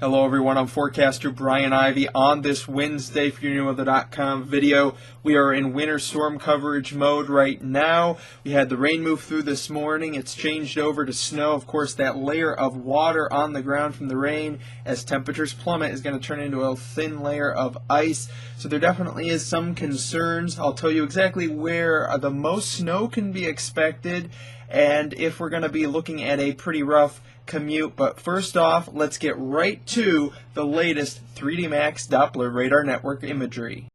Hello everyone, I'm forecaster Brian Ivey. On this Wednesday for your Neoweather.com video, we are in winter storm coverage mode right now. We had the rain move through this morning. It's changed over to snow. Of course, that layer of water on the ground from the rain, as temperatures plummet, is going to turn into a thin layer of ice. So there definitely is some concerns. I'll tell you exactly where the most snow can be expected and if we're going to be looking at a pretty rough commute. But first off, let's get right to the latest 3D Max Doppler radar network imagery.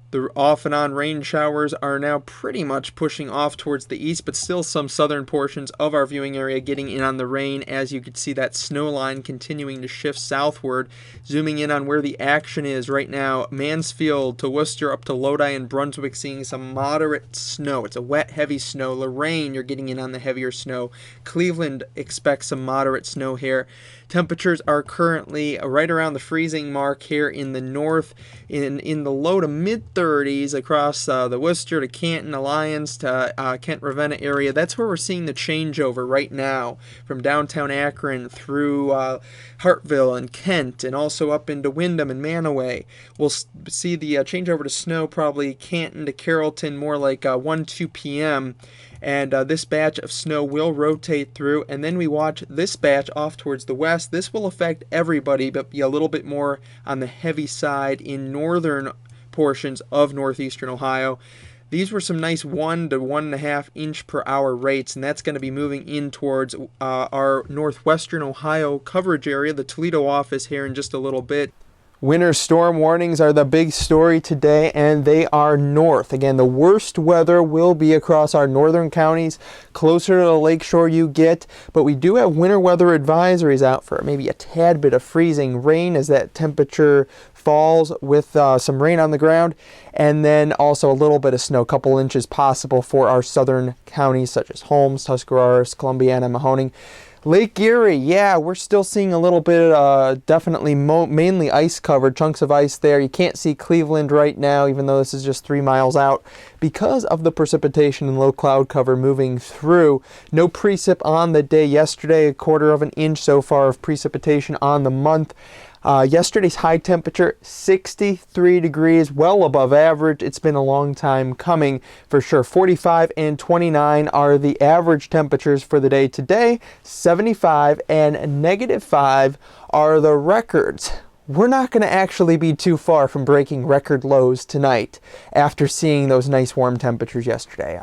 The off and on rain showers are now pretty much pushing off towards the east, but still some southern portions of our viewing area getting in on the rain. As you can see, that snow line continuing to shift southward. Zooming in on where the action is right now, Mansfield to Worcester up to Lodi and Brunswick, seeing some moderate snow. It's a wet, heavy snow. Lorraine, you're getting in on the heavier snow. Cleveland expects some moderate snow here. Temperatures are currently right around the freezing mark here in the north, in the low to mid 30s across the Worcester to Canton, Alliance to Kent Ravenna area. That's where we're seeing the changeover right now, from downtown Akron through Hartville and Kent, and also up into Windham and Manaway. We'll see the changeover to snow probably Canton to Carrollton more like 1-2 p.m. And this batch of snow will rotate through, and then we watch this batch off towards the west. This will affect everybody, but be a little bit more on the heavy side in northern portions of northeastern Ohio. These were some nice 1 to 1.5 inch per hour rates, and that's going to be moving in towards our northwestern Ohio coverage area, the Toledo office, here in just a little bit. Winter storm warnings are the big story today, and they are north. Again, the worst weather will be across our northern counties, closer to the lakeshore you get, but we do have winter weather advisories out for maybe a tad bit of freezing rain as that temperature falls with some rain on the ground, and then also a little bit of snow, a couple inches possible for our southern counties such as Holmes, Tuscarawas, Columbiana, Mahoning. Lake Erie, yeah, we're still seeing a little bit, definitely mainly ice-covered, chunks of ice there. You can't see Cleveland right now, even though this is just 3 miles out, because of the precipitation and low cloud cover moving through. No precip on the day yesterday, 1/4 of an inch so far of precipitation on the month. Yesterday's high temperature, 63 degrees, well above average. It's been a long time coming for sure. 45 and 29 are the average temperatures for the day today. 75 and -5 are the records. We're not going to actually be too far from breaking record lows tonight after seeing those nice warm temperatures yesterday.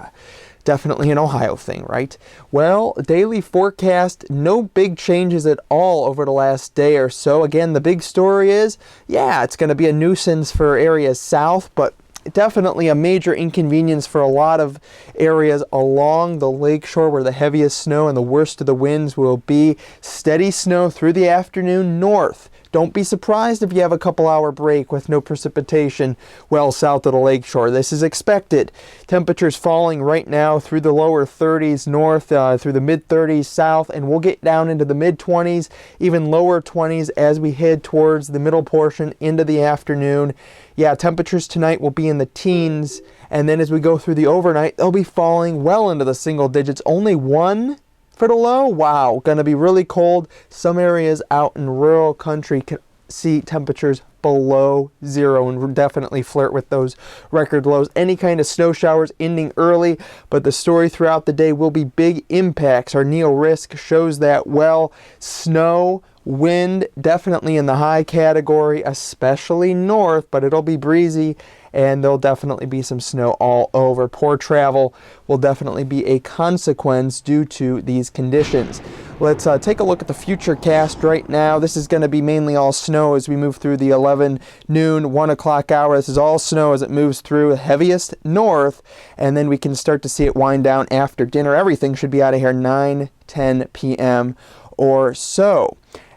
Definitely an Ohio thing, right? Well, daily forecast, no big changes at all over the last day or so. Again, the big story is, yeah, it's going to be a nuisance for areas south, but definitely a major inconvenience for a lot of areas along the lakeshore where the heaviest snow and the worst of the winds will be. Steady snow through the afternoon north. Don't be surprised if you have a couple-hour break with no precipitation well south of the lakeshore. This is expected. Temperatures falling right now through the lower 30s north, through the mid-30s south, and we'll get down into the mid-20s, even lower 20s as we head towards the middle portion into the afternoon. Yeah, temperatures tonight will be in the teens, and then as we go through the overnight, they'll be falling well into the single digits. Only 1 for the low. Wow, going to be really cold. Some areas out in rural country can see temperatures below 0 and definitely flirt with those record lows. Any kind of snow showers ending early, but the story throughout the day will be big impacts. Our Neo risk shows that well. Snow, wind, definitely in the high category, especially north, but it'll be breezy, and there'll definitely be some snow all over. Poor travel will definitely be a consequence due to these conditions. Let's take a look at the futurecast right now. This is going to be mainly all snow as we move through the 11 noon, 1 o'clock hour. This is all snow as it moves through, heaviest north, and then we can start to see it wind down after dinner. Everything should be out of here 9-10 p.m. or so.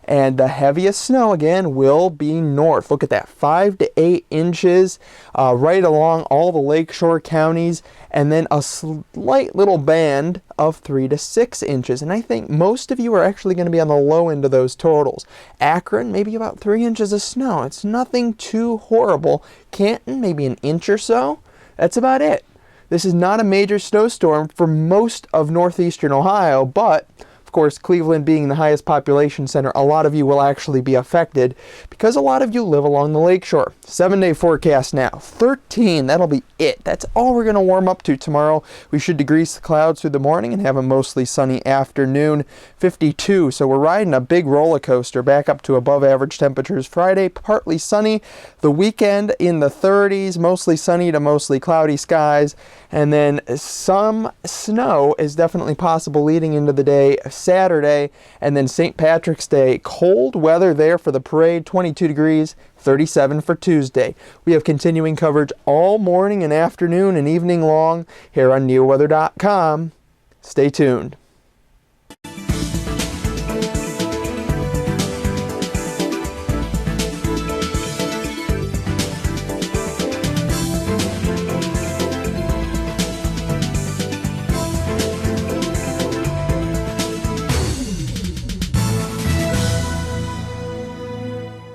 And the heaviest snow, again, will be north. Look at that, 5 to 8 inches right along all the lakeshore counties, and then a slight little band of 3 to 6 inches. And I think most of you are actually going to be on the low end of those totals. Akron, maybe about 3 inches of snow. It's nothing too horrible. Canton, maybe an inch or so. That's about it. This is not a major snowstorm for most of northeastern Ohio, but of course, Cleveland being the highest population center, a lot of you will actually be affected because a lot of you live along the lakeshore. 7-day forecast now, 13, that'll be it. That's all we're going to warm up to tomorrow. We should degrease the clouds through the morning and have a mostly sunny afternoon, 52. So we're riding a big roller coaster back up to above average temperatures Friday, partly sunny. The weekend in the 30s, mostly sunny to mostly cloudy skies. And then some snow is definitely possible leading into the day Saturday, and then St. Patrick's Day. Cold weather there for the parade, 22 degrees, 37 for Tuesday. We have continuing coverage all morning and afternoon and evening long here on Neoweather.com. Stay tuned.